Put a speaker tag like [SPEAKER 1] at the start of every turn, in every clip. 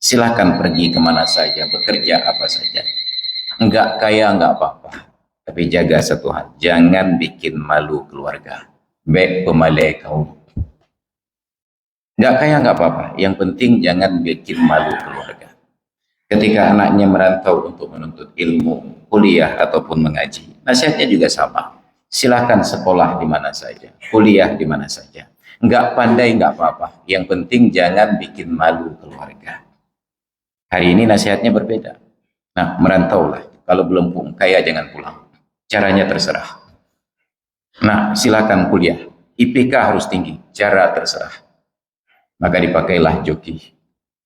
[SPEAKER 1] Silahkan pergi kemana saja, bekerja apa saja. Enggak kaya enggak apa-apa, tapi jaga satu hal, jangan bikin malu keluarga. Baik pemalai kau. Enggak kaya enggak apa-apa, yang penting jangan bikin malu keluarga. Ketika anaknya merantau untuk menuntut ilmu, kuliah ataupun mengaji, nasihatnya juga sama. Silahkan sekolah di mana saja, kuliah di mana saja. Enggak pandai enggak apa-apa, yang penting jangan bikin malu keluarga. Hari ini nasihatnya berbeda. Nah, merantaulah. Kalau belum kaya jangan pulang. Caranya terserah. Nah, silakan kuliah. IPK harus tinggi. Cara terserah. Maka dipakailah joki.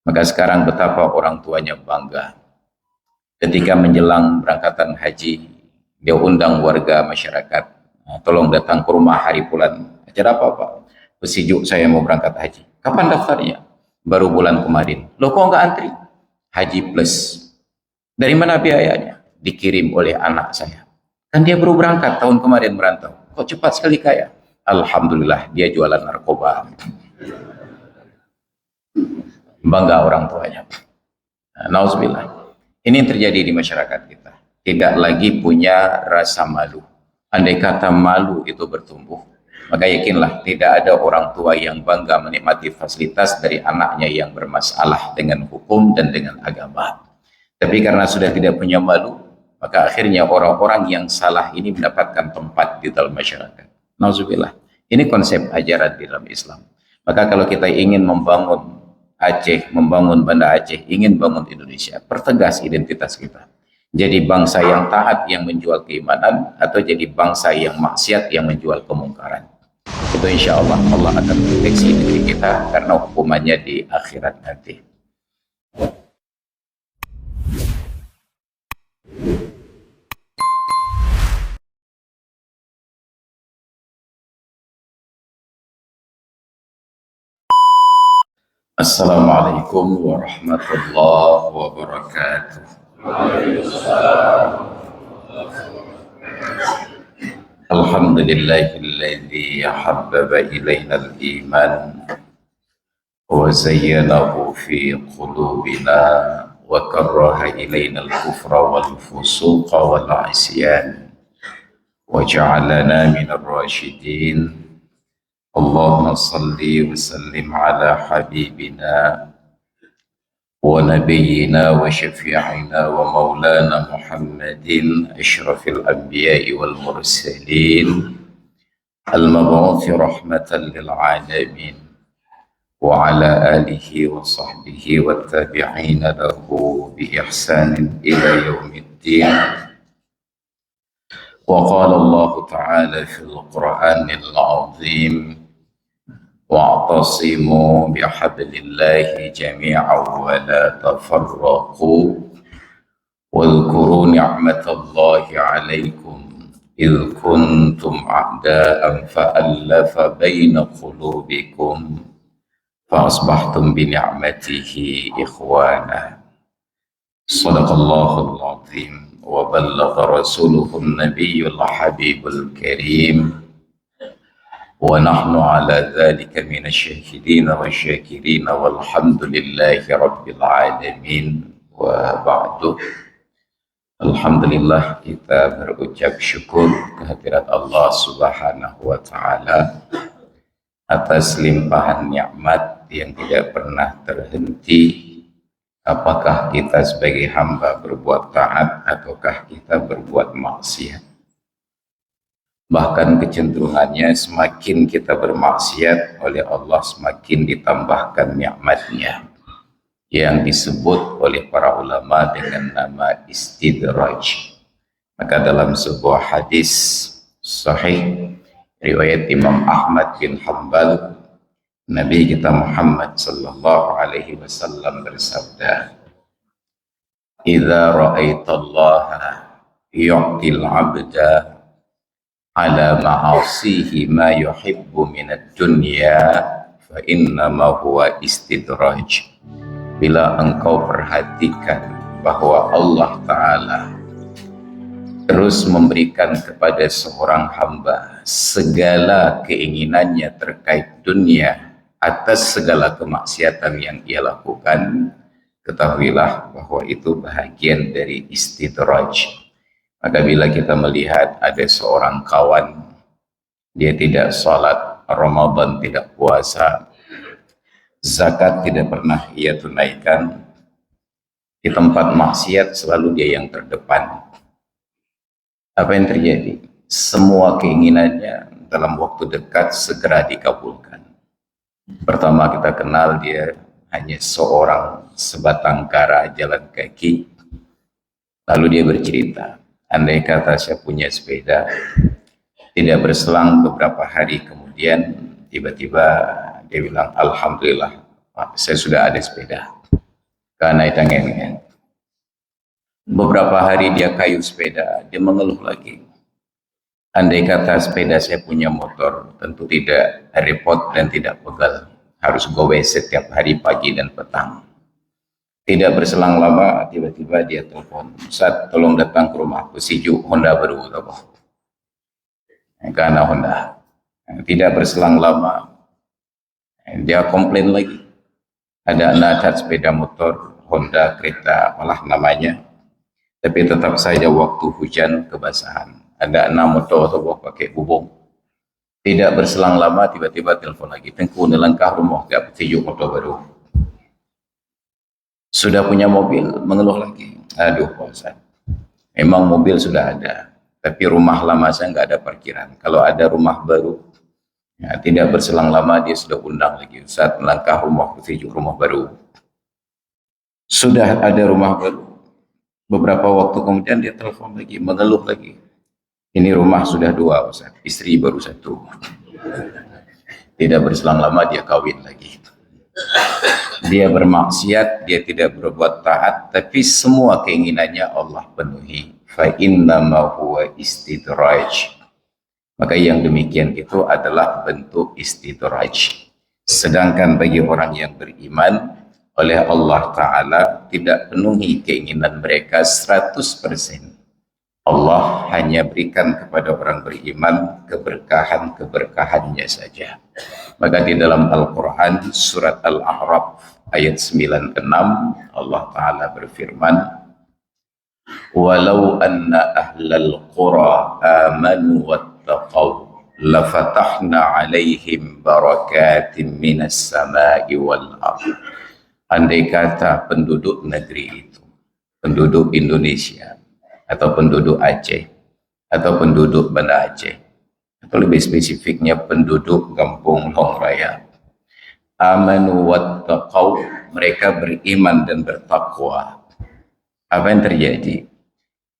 [SPEAKER 1] Maka sekarang betapa orang tuanya bangga. Ketika menjelang berangkatan haji, dia undang warga masyarakat. Nah, tolong datang ke rumah hari bulan. Acara apa, Pak? Pesijuk saya mau berangkat haji. Kapan daftarnya? Baru bulan kemarin. Loh, kok nggak antri? Haji plus. Dari mana biayanya? Dikirim oleh anak saya. Kan dia baru berangkat tahun kemarin merantau. Kok cepat sekali kaya? Alhamdulillah dia jualan narkoba. Bangga orang tuanya. Nah, nauzubillah. Ini yang terjadi di masyarakat kita. Tidak lagi punya rasa malu. Andai kata malu itu bertumbuh, maka yakinlah tidak ada orang tua yang bangga menikmati fasilitas dari anaknya yang bermasalah dengan hukum dan dengan agama. Tapi karena sudah tidak punya malu, maka akhirnya orang-orang yang salah ini mendapatkan tempat di dalam masyarakat. Nauzubillah. Ini konsep ajaran di dalam Islam. Maka kalau kita ingin membangun Aceh, membangun Banda Aceh, ingin bangun Indonesia, pertegas identitas kita. Jadi bangsa yang taat yang menjual keimanan, atau jadi bangsa yang maksiat yang menjual kemungkaran. Itu insya Allah Allah akan proteksi diri kita karena hukumannya di akhirat nanti. Assalamualaikum warahmatullahi wabarakatuh. Alhamdulillahilladzi habbaba ilaina al-iman wa zayyanahu fi qulubina wa karraha ilaina al-kufra wal fusuqa wal 'isyan wa ja'alana minar rasyidin. Allahumma salli wa sallim ala habibina wa nabiyyina wa syafi'ina wa maulana Muhammadin asyrafil anbiya'i wal mursalin al-mab'uthi rahmatan lil alamin wa ala alihi wa sahbihi wa tabi'ina lahu bi ihsanin ila yaumiddin. Wa qala Allah ta'ala fil Qur'anil 'azim wa'tasimu bihablillahi jami'an wa la tafarraqu wadhkuru ni'matallahi 'alaikum idh kuntum a'da'an fa'allafa baina qulubikum fa asbahtum bi ni'matihi ikhwana. Shadaqallahul 'azim wa ballagha rasuluhun nabiyyul habibul karim. Wa nahnu ala dhalika minasyahidina wa syakirina walhamdulillahi rabbil alamin. Wa ba'du. Alhamdulillah, kita berucap syukur kehadirat Allah subhanahu wa ta'ala atas limpahan nikmat yang tidak pernah terhenti. Apakah kita sebagai hamba berbuat taat ataukah kita berbuat maksiat? Bahkan kecenderungannya semakin kita bermaksiat oleh Allah semakin ditambahkan nikmatnya yang disebut oleh para ulama dengan nama istidraj. Maka dalam sebuah hadis sahih riwayat Imam Ahmad bin Hanbal, Nabi kita Muhammad sallallahu alaihi wasallam bersabda, "Idza ra'aitallaha yu'til 'abda ala ma'asihi ma yuhibbu minad dunya fa innama huwa istidraj." Bila engkau perhatikan bahwa Allah Ta'ala terus memberikan kepada seorang hamba segala keinginannya terkait dunia atas segala kemaksiatan yang ia lakukan, ketahuilah bahwa itu bahagian dari istidraj. Maka bila kita melihat ada seorang kawan, dia tidak sholat, Ramadan tidak puasa, zakat tidak pernah ia tunaikan, di tempat maksiat selalu dia yang terdepan. Apa yang terjadi? Semua keinginannya dalam waktu dekat segera dikabulkan. Pertama kita kenal dia hanya seorang sebatang kara jalan kaki. Lalu dia bercerita, andai kata saya punya sepeda, tidak berselang beberapa hari kemudian tiba-tiba dia bilang, alhamdulillah Pak, saya sudah ada sepeda. Karena itu beberapa hari dia kayu sepeda, dia mengeluh lagi. Andai kata sepeda saya punya motor, tentu tidak repot dan tidak pegal. Harus gowes setiap hari pagi dan petang. Tidak berselang lama, tiba-tiba dia telepon, Ustaz, tolong datang ke rumahku, Siju Honda baru. Karena Honda. Tidak berselang lama, dia komplain lagi. Ada anak sepeda motor, Honda, kereta, apalah namanya. Tapi tetap saja waktu hujan kebasahan. Ada 6 motor atau pakai bubung. Tidak berselang lama, tiba-tiba telepon lagi. Tengku nelangkah rumah, gak petunjuk motor baru. Sudah punya mobil, mengeluh lagi. Aduh Pak Ustaz, memang mobil sudah ada, tapi rumah lama saya nggak ada parkiran. Kalau ada rumah baru, ya, tidak berselang lama dia sudah undang lagi. Ustaz, melangkah rumah, petunjuk rumah baru. Sudah ada rumah baru. Beberapa waktu kemudian dia telepon lagi, mengeluh lagi. Ini rumah sudah 2 Ustaz, istri baru 1. Tidak berselang lama dia kawin lagi. Dia bermaksiat, dia tidak berbuat taat, tapi semua keinginannya Allah penuhi. Fa innama huwa istidraj. Maka yang demikian itu adalah bentuk istidraj. Sedangkan bagi orang yang beriman, oleh Allah Ta'ala tidak penuhi keinginan mereka 100%. Allah hanya berikan kepada orang beriman keberkahan-keberkahannya saja. Maka di dalam Al-Quran surat Al-A'raf ayat 96 Allah Ta'ala berfirman, walau anna ahlal qura amanu wattaqaw lafatahna alaihim barakatim minas samai wal ardh. Andai kata penduduk negeri itu, penduduk Indonesia atau penduduk Aceh atau penduduk Banda Aceh, atau lebih spesifiknya penduduk Kampung Long Raya, amanu wattaqaw, mereka beriman dan bertakwa, apa yang terjadi?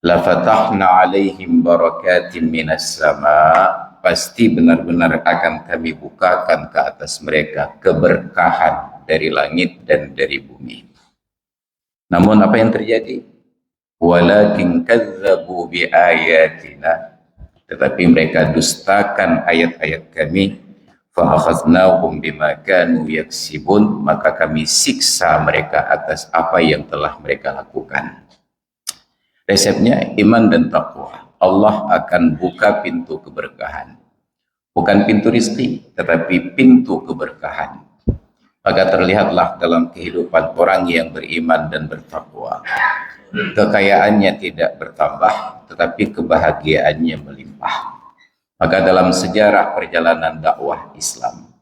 [SPEAKER 1] La fatahna alaihim barakatim minas sama, pasti benar-benar akan kami bukakan ke atas mereka keberkahan dari langit dan dari bumi. Namun apa yang terjadi? Walakin kadzabu bi ayatina, tetapi mereka dustakan ayat-ayat kami. Fa akhadnahum bima kanu yaksibun, maka kami siksa mereka atas apa yang telah mereka lakukan. Resepnya iman dan takwa. Allah akan buka pintu keberkahan. Bukan pintu rizki, tetapi pintu keberkahan. Maka terlihatlah dalam kehidupan orang yang beriman dan bertakwa, kekayaannya tidak bertambah, tetapi kebahagiaannya melimpah. Maka dalam sejarah perjalanan dakwah Islam,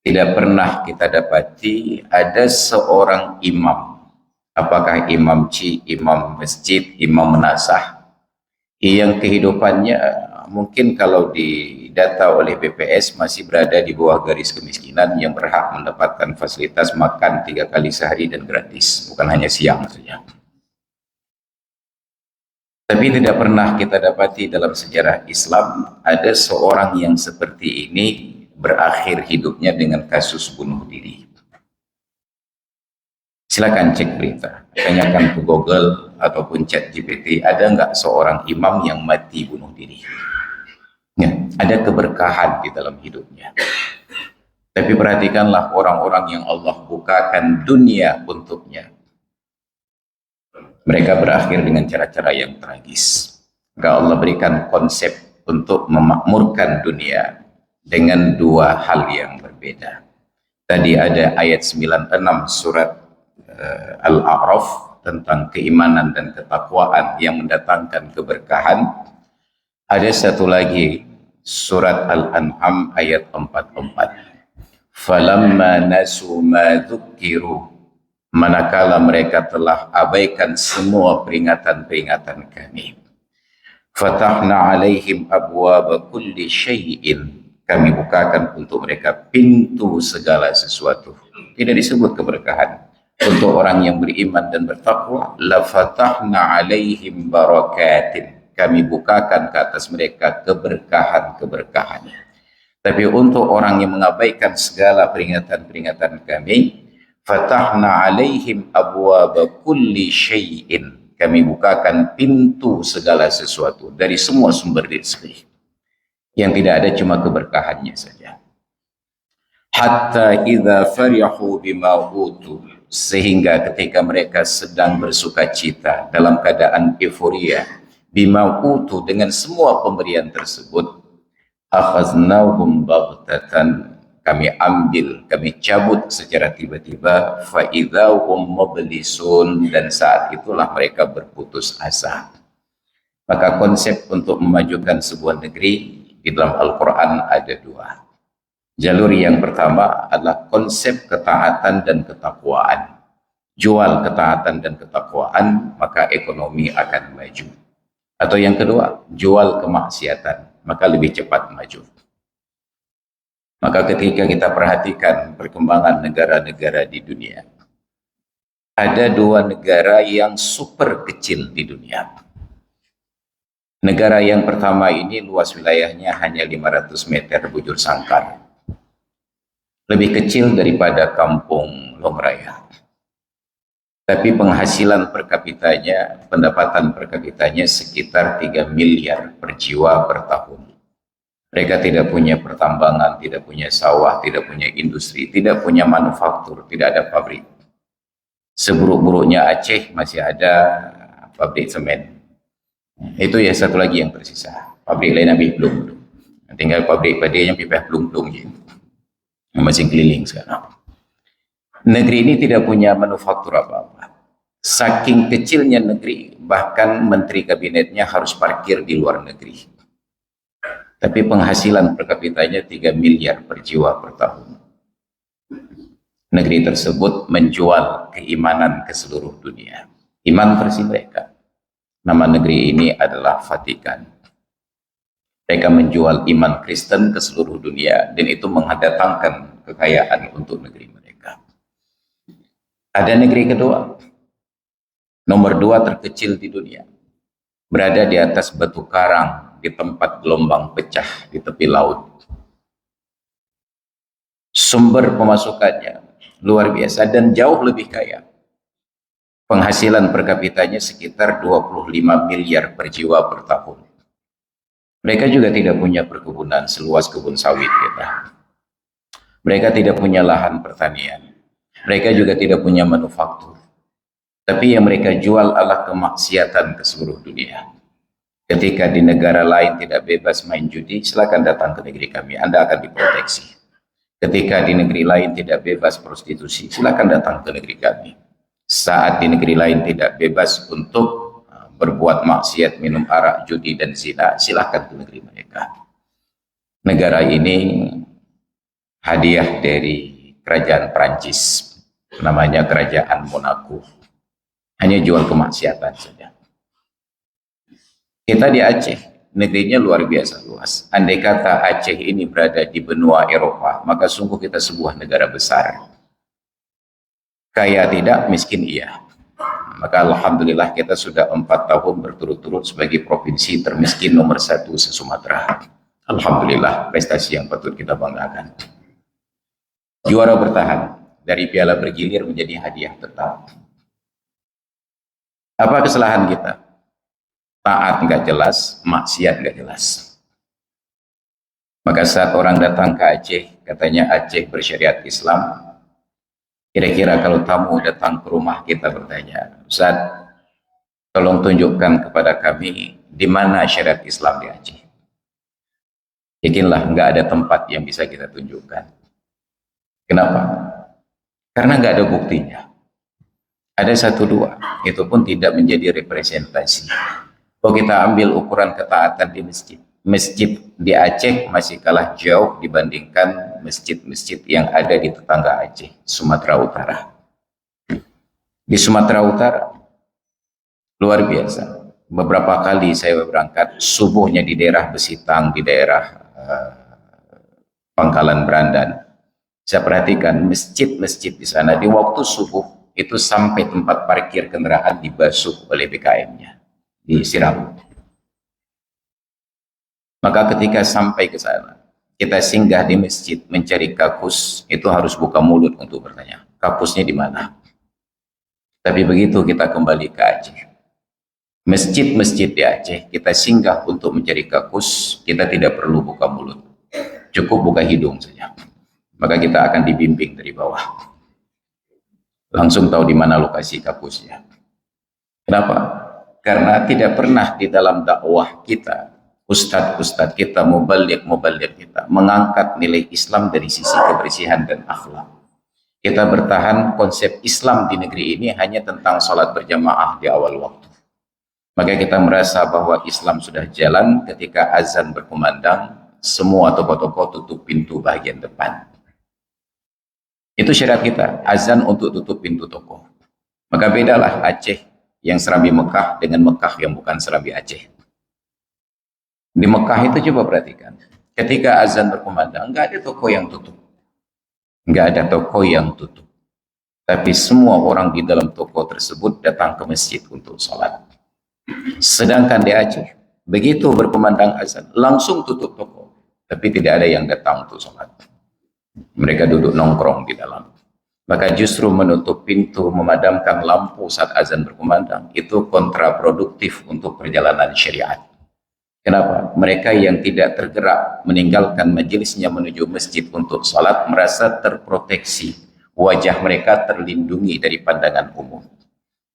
[SPEAKER 1] tidak pernah kita dapati ada seorang imam, apakah imam imam masjid, imam menasah, yang kehidupannya mungkin kalau didata oleh BPS masih berada di bawah garis kemiskinan, yang berhak mendapatkan fasilitas makan 3 kali sehari dan gratis, bukan hanya siang saja. Tapi tidak pernah kita dapati dalam sejarah Islam ada seorang yang seperti ini berakhir hidupnya dengan kasus bunuh diri. Silakan cek berita, tanyakan ke Google ataupun ChatGPT, ada nggak seorang imam yang mati bunuh diri? Ya, ada keberkahan di dalam hidupnya. Tapi perhatikanlah orang-orang yang Allah bukakan dunia untuknya. Mereka berakhir dengan cara-cara yang tragis. Maka Allah berikan konsep untuk memakmurkan dunia dengan 2 hal yang berbeda. Tadi ada ayat 96 surat Al-A'raf tentang keimanan dan ketakwaan yang mendatangkan keberkahan. Ada satu lagi surat Al-An'am ayat 44. Falamma nasu ma dzukkiru, manakala mereka telah abaikan semua peringatan-peringatan kami. Fatahna alaihim abwaba kulli syai'in, kami bukakan untuk mereka pintu segala sesuatu. Tidak disebut keberkahan. Untuk orang yang beriman dan bertakwa, la fatahna alaihim barakatin, kami bukakan ke atas mereka keberkahan-keberkahan. Tapi untuk orang yang mengabaikan segala peringatan-peringatan kami, fatahna alaihim abwaba kulli syai'in, kami bukakan pintu segala sesuatu dari semua sumber rezeki. Yang tidak ada cuma keberkahannya saja. Hatta idza farihu bima utu, sehingga ketika mereka sedang bersukacita dalam keadaan euforia, bima utu, dengan semua pemberian tersebut, akhaznahum baghtatan, kami ambil, kami cabut secara tiba-tiba, fa idzahum mublisun, dan saat itulah mereka berputus asa. Maka konsep untuk memajukan sebuah negeri di dalam Al-Quran ada dua. Jalur yang pertama adalah konsep ketaatan dan ketakwaan. Jual ketaatan dan ketakwaan, maka ekonomi akan maju. Atau yang kedua, jual kemaksiatan, maka lebih cepat maju. Maka ketika kita perhatikan perkembangan negara-negara di dunia, ada dua negara yang super kecil di dunia. Negara yang pertama ini luas wilayahnya hanya 500 meter bujur sangkar. Lebih kecil daripada kampung Longraya. Tapi penghasilan per kapitanya, pendapatan per kapitanya sekitar 3 miliar per jiwa per tahun. Mereka tidak punya pertambangan, tidak punya sawah, tidak punya industri, tidak punya manufaktur, tidak ada pabrik. Seburuk-buruknya Aceh masih ada pabrik semen. Itu ya satu lagi yang tersisa. Pabrik lain habis belum. Tinggal pabrik padi yang pipah belum je. Masih keliling sekarang. Negeri ini tidak punya manufaktur apa-apa. Saking kecilnya negeri, bahkan menteri kabinetnya harus parkir di luar negeri. Tapi penghasilan per kapitanya 3 miliar per jiwa per tahun. Negeri tersebut menjual keimanan ke seluruh dunia. Iman versi mereka. Nama negeri ini adalah Vatikan. Mereka menjual iman Kristen ke seluruh dunia, dan itu mendatangkan kekayaan untuk negeri mereka. Ada negeri kedua, nomor 2 terkecil di dunia, berada di atas batu karang, di tempat gelombang pecah di tepi laut. Sumber pemasukannya luar biasa dan jauh lebih kaya. Penghasilan per kapitanya sekitar 25 miliar per jiwa per tahun. Mereka juga tidak punya perkebunan seluas kebun sawit kita. Mereka tidak punya lahan pertanian. Mereka juga tidak punya manufaktur. Tapi yang mereka jual adalah kemaksiatan ke seluruh dunia. Ketika di negara lain tidak bebas main judi, silakan datang ke negeri kami, Anda akan diproteksi. Ketika di negeri lain tidak bebas prostitusi, silakan datang ke negeri kami. Saat di negeri lain tidak bebas untuk berbuat maksiat, minum arak, judi, dan zina, silakan ke negeri mereka. Negara ini hadiah dari kerajaan Prancis, namanya Kerajaan Monaco. Hanya jual kemaksiatan saja. Kita di Aceh, negerinya luar biasa luas. Andai kata Aceh ini berada di benua Eropa, maka sungguh kita sebuah negara besar. Kaya tidak, miskin iya. Maka alhamdulillah kita sudah 4 tahun berturut-turut sebagai provinsi termiskin nomor 1 se-Sumatera. Alhamdulillah, prestasi yang patut kita banggakan. Juara bertahan, dari piala bergilir menjadi hadiah tetap. Apa kesalahan kita? Taat nggak jelas, maksiat nggak jelas. Maka saat orang datang ke Aceh, katanya Aceh bersyariat Islam. Kira-kira kalau tamu datang ke rumah kita bertanya, Ustaz, tolong tunjukkan kepada kami di mana syariat Islam di Aceh. Yakinlah nggak ada tempat yang bisa kita tunjukkan. Kenapa? Karena nggak ada buktinya. Ada satu dua, itu pun tidak menjadi representasi. Kalau kita ambil ukuran ketaatan di masjid, masjid di Aceh masih kalah jauh dibandingkan masjid-masjid yang ada di tetangga Aceh, Sumatera Utara. Di Sumatera Utara, luar biasa. Beberapa kali saya berangkat, subuhnya di daerah Besitang, di daerah Pangkalan Berandan. Saya perhatikan masjid-masjid di sana, di waktu subuh, itu sampai tempat parkir kendaraan dibasuh oleh BKM-nya. Disiram. Maka ketika sampai ke sana, kita singgah di masjid mencari kakus, itu harus buka mulut untuk bertanya, kakusnya di mana? Tapi begitu kita kembali ke Aceh, masjid-masjid di Aceh, kita singgah untuk mencari kakus, kita tidak perlu buka mulut, cukup buka hidung saja. Maka kita akan dibimbing dari bawah, langsung tahu di mana lokasi kakusnya. Kenapa? Karena tidak pernah di dalam dakwah kita, ustadz-ustadz kita, mubaligh kita mengangkat nilai Islam dari sisi kebersihan dan akhlak. Kita bertahan konsep Islam di negeri ini hanya tentang sholat berjamaah di awal waktu. Maka kita merasa bahwa Islam sudah jalan ketika azan berkumandang, semua toko-toko tutup pintu bagian depan. Itu syarat kita, azan untuk tutup pintu toko. Maka bedalah Aceh yang serambi Mekah dengan Mekah yang bukan serambi Aceh. Di Mekah itu coba perhatikan, ketika azan berkumandang, nggak ada toko yang tutup. Nggak ada toko yang tutup. Tapi semua orang di dalam toko tersebut datang ke masjid untuk sholat. Sedangkan di Aceh, begitu berkumandang azan, langsung tutup toko. Tapi tidak ada yang datang untuk sholat. Mereka duduk nongkrong di dalam. Maka justru menutup pintu, memadamkan lampu saat azan berkumandang, itu kontraproduktif untuk perjalanan syariat. Kenapa? Mereka yang tidak tergerak meninggalkan majelisnya menuju masjid untuk salat merasa terproteksi. Wajah mereka terlindungi dari pandangan umum.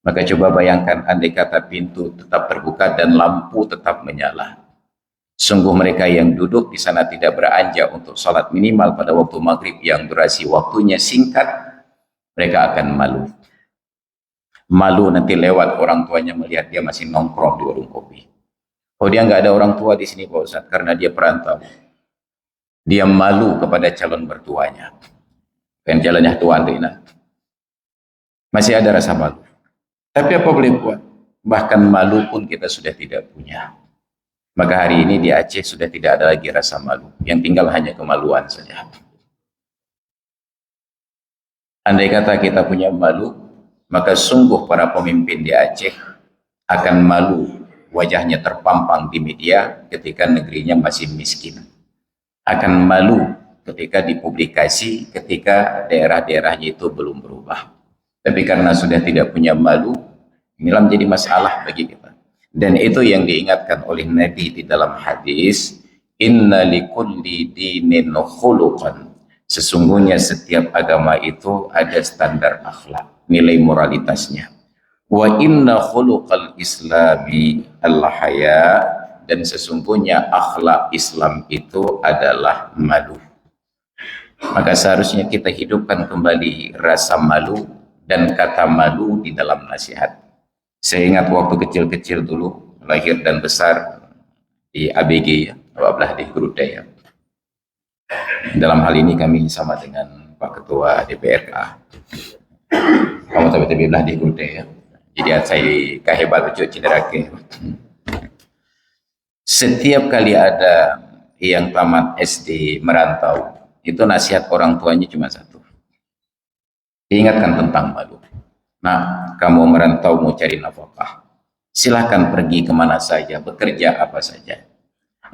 [SPEAKER 1] Maka coba bayangkan andai kata pintu tetap terbuka dan lampu tetap menyala. Sungguh mereka yang duduk di sana tidak beranjak untuk salat minimal pada waktu maghrib yang durasi waktunya singkat, mereka akan malu. Malu nanti lewat orang tuanya melihat dia masih nongkrong di warung kopi. Oh, dia nggak ada orang tua di sini Pak Ustadz karena dia perantau. Dia malu kepada calon mertuanya. Kan jalannya tuan Rina. Masih ada rasa malu. Tapi apa boleh buat? Bahkan malu pun kita sudah tidak punya. Maka hari ini di Aceh sudah tidak ada lagi rasa malu. Yang tinggal hanya kemaluan saja. Andai kata kita punya malu, maka sungguh para pemimpin di Aceh akan malu wajahnya terpampang di media ketika negerinya masih miskin. Akan malu ketika dipublikasi ketika daerah-daerahnya itu belum berubah. Tapi karena sudah tidak punya malu, inilah menjadi masalah bagi kita. Dan itu yang diingatkan oleh Nabi di dalam hadis, inna likulli dinin khuluqan. Sesungguhnya setiap agama itu ada standar akhlak, nilai moralitasnya. Wa inna khuluqal islami al-haya, dan sesungguhnya akhlak Islam itu adalah malu. Maka seharusnya kita hidupkan kembali rasa malu dan kata malu di dalam nasihat. Saya ingat waktu kecil-kecil dulu, lahir dan besar di ABG, ya, Belah di Grudai, ya. Dalam hal ini kami sama dengan Pak Ketua DPRK. Kamu tapi belah di Grudai, ya. Jadi saya kehebat lucu cedera ke. Setiap kali ada yang tamat SD merantau, itu nasihat orang tuanya cuma satu. Diingatkan tentang malu. Nah, kamu merantau mau cari nafkah, silahkan pergi kemana saja, bekerja apa saja.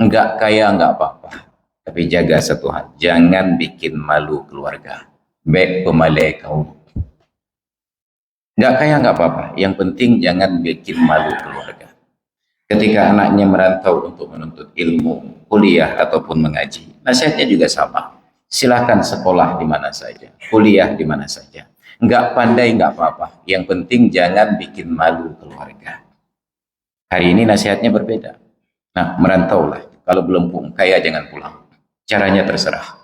[SPEAKER 1] Enggak kaya enggak apa-apa, tapi jaga satu hal, jangan bikin malu keluarga. Baik pemalai kau. Enggak kaya enggak apa-apa, yang penting jangan bikin malu keluarga. Ketika anaknya merantau untuk menuntut ilmu, kuliah ataupun mengaji, nasihatnya juga sama. Silahkan sekolah di mana saja, kuliah di mana saja. Enggak pandai enggak apa-apa, yang penting jangan bikin malu keluarga. Hari ini nasihatnya berbeda. Nah, merantaulah. Kalau belum kaya jangan pulang. Caranya terserah.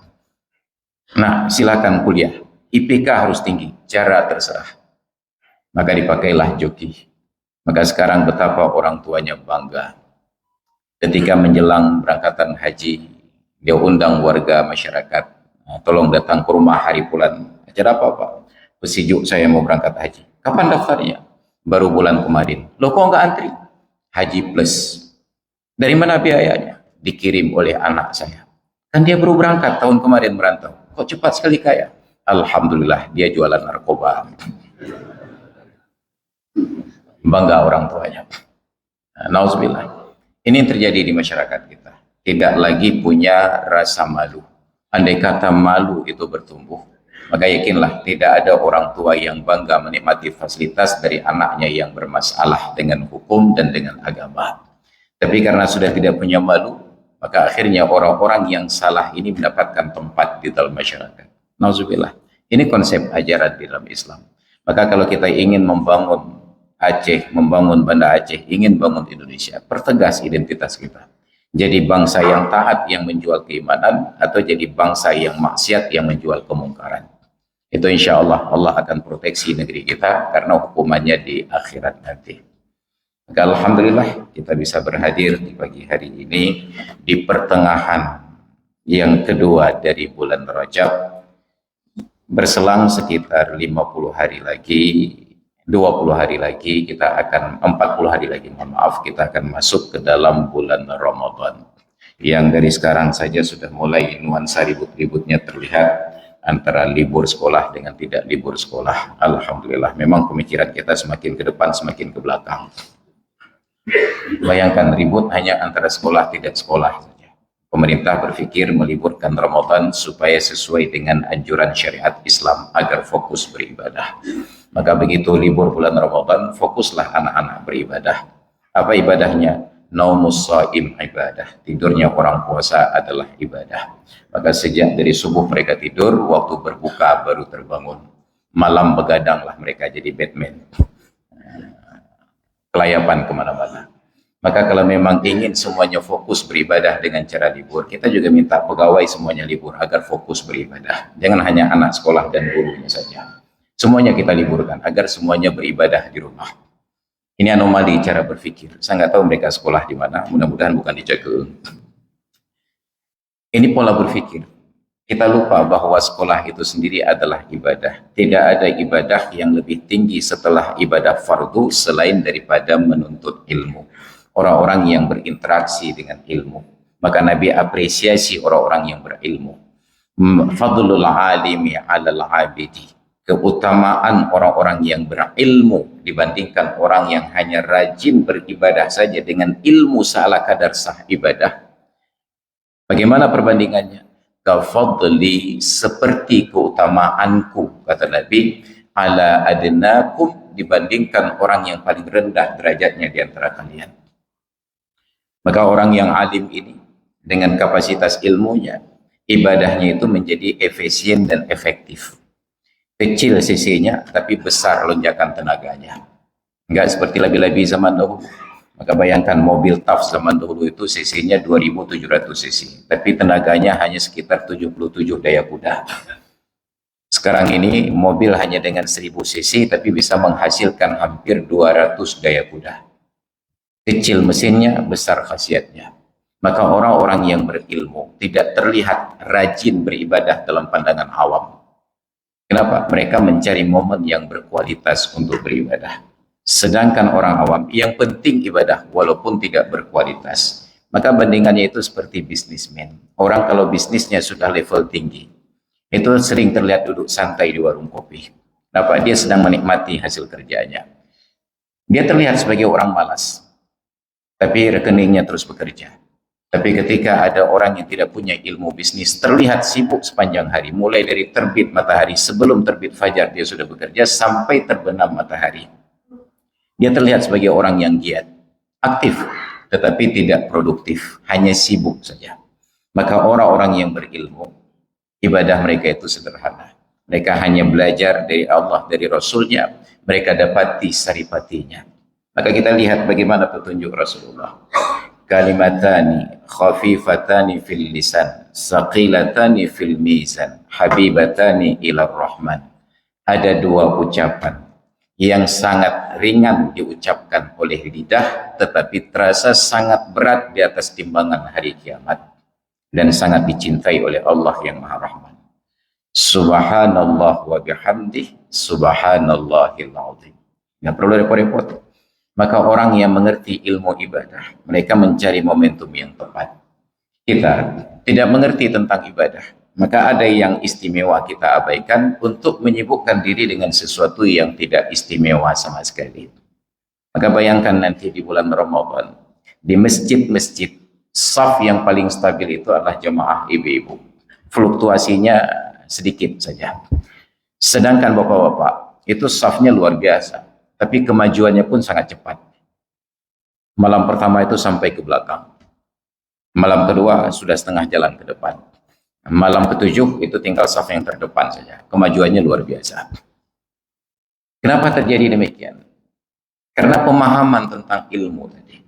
[SPEAKER 1] Nah, silakan kuliah. IPK harus tinggi. Cara terserah. maka dipakailah joki. Maka sekarang betapa orang tuanya bangga ketika menjelang berangkatan haji, dia undang warga masyarakat, tolong datang ke rumah hari bulan. Acara apa Pak? Pesijuk saya mau berangkat haji. Kapan daftarnya? Baru bulan kemarin. Loh kok nggak antri? Haji plus. Dari mana biayanya? Dikirim oleh anak saya. Kan dia baru berangkat tahun kemarin merantau. Kok cepat sekali kaya? Alhamdulillah dia jualan narkoba. Bangga orang tuanya. Nauzubillah. Ini yang terjadi di masyarakat kita. Tidak lagi punya rasa malu. Andai kata malu itu bertumbuh, maka yakinlah tidak ada orang tua yang bangga menikmati fasilitas dari anaknya yang bermasalah dengan hukum dan dengan agama. Tapi karena sudah tidak punya malu, maka akhirnya orang-orang yang salah ini mendapatkan tempat di dalam masyarakat. Nauzubillah. Ini konsep ajaran di dalam Islam. Maka kalau kita ingin membangun Aceh, membangun Banda Aceh, ingin bangun Indonesia, pertegas identitas kita. Jadi bangsa yang taat yang menjual keimanan, atau jadi bangsa yang maksiat yang menjual kemungkaran. Itu insya Allah, Allah akan proteksi negeri kita karena hukumannya di akhirat nanti. Maka alhamdulillah kita bisa berhadir di pagi hari ini di pertengahan yang kedua dari bulan Rajab. Berselang sekitar 50 hari lagi, 20 hari lagi, kita akan 40 hari lagi, mohon maaf, kita akan masuk ke dalam bulan Ramadan. Yang dari sekarang saja sudah mulai nuansa ribut-ributnya terlihat antara libur sekolah dengan tidak libur sekolah. Alhamdulillah, memang pemikiran kita semakin ke depan, semakin ke belakang. Bayangkan ribut hanya antara sekolah tidak sekolah. Pemerintah berpikir meliburkan Ramadan supaya sesuai dengan anjuran syariat Islam agar fokus beribadah. Maka begitu libur bulan Ramadan, fokuslah anak-anak beribadah. Apa ibadahnya? Naumus shaim ibadah. Tidurnya orang puasa adalah ibadah. Maka sejak dari subuh mereka tidur, waktu berbuka baru terbangun. Malam begadanglah mereka jadi Batman. Kelayapan kemana-mana. Maka kalau memang ingin semuanya fokus beribadah dengan cara libur, kita juga minta pegawai semuanya libur agar fokus beribadah. Jangan hanya anak sekolah dan gurunya saja. Semuanya kita liburkan agar semuanya beribadah di rumah. Ini anomali cara berpikir. Saya nggak tahu mereka sekolah di mana, mudah-mudahan bukan di Jagung. Ini pola berpikir. Kita lupa bahwa sekolah itu sendiri adalah ibadah. Tidak ada ibadah yang lebih tinggi setelah ibadah fardu selain daripada menuntut ilmu. Orang-orang yang berinteraksi dengan ilmu. Maka Nabi apresiasi orang-orang yang berilmu. Fadlul alimi alal abidi. Keutamaan orang-orang yang berilmu dibandingkan orang yang hanya rajin beribadah saja dengan ilmu seala kadar sah ibadah. Bagaimana perbandingannya? Kafadli, seperti keutamaanku, kata Nabi, ala adnakum, dibandingkan orang yang paling rendah derajatnya di antara kalian. Maka orang yang alim ini dengan kapasitas ilmunya, ibadahnya itu menjadi efisien dan efektif. Kecil sisinya tapi besar lonjakan tenaganya. Enggak seperti labi-labi zaman dahulu. Maka bayangkan mobil TAF zaman dahulu itu cc-nya 2700 cc, tapi tenaganya hanya sekitar 77 daya kuda. Sekarang ini mobil hanya dengan 1000 cc tapi bisa menghasilkan hampir 200 daya kuda. Kecil mesinnya, besar khasiatnya. Maka orang-orang yang berilmu tidak terlihat rajin beribadah dalam pandangan awam. Kenapa? Mereka mencari momen yang berkualitas untuk beribadah. Sedangkan orang awam yang penting ibadah walaupun tidak berkualitas. Maka bandingannya itu seperti bisnismen. Orang kalau bisnisnya sudah level tinggi, itu sering terlihat duduk santai di warung kopi. Kenapa? Dia sedang menikmati hasil kerjanya. Dia terlihat sebagai orang malas. Tapi rekeningnya terus bekerja. Tapi ketika ada orang yang tidak punya ilmu bisnis, terlihat sibuk sepanjang hari, mulai dari terbit matahari, sebelum terbit fajar dia sudah bekerja, sampai terbenam matahari. Dia terlihat sebagai orang yang giat, aktif, tetapi tidak produktif, hanya sibuk saja. Maka orang-orang yang berilmu, ibadah mereka itu sederhana. Mereka hanya belajar dari Allah, dari Rasulnya, mereka dapati saripatinya. Maka kita lihat bagaimana petunjuk Rasulullah. Kalimatani khafifatani fil lisan, saqilatani fil mizan, habibatani ila rahman. Ada dua ucapan yang sangat ringan diucapkan oleh lidah tetapi terasa sangat berat di atas timbangan hari kiamat dan sangat dicintai oleh Allah yang Maha Rahman. Subhanallah wa bihamdih, subhanallahil azim. Nggak perlu repot-repot. Maka orang yang mengerti ilmu ibadah, mereka mencari momentum yang tepat. Kita tidak mengerti tentang ibadah, maka ada yang istimewa kita abaikan untuk menyibukkan diri dengan sesuatu yang tidak istimewa sama sekali. Maka bayangkan nanti di bulan Ramadan, di masjid-masjid, saf yang paling stabil itu adalah jemaah ibu-ibu. Fluktuasinya sedikit saja. Sedangkan bapak-bapak, itu safnya luar biasa. Tapi kemajuannya pun sangat cepat. Malam pertama itu sampai ke belakang. Malam kedua sudah setengah jalan ke depan. Malam ketujuh itu tinggal saf yang terdepan saja. Kemajuannya luar biasa. Kenapa terjadi demikian? Karena pemahaman tentang ilmu tadi.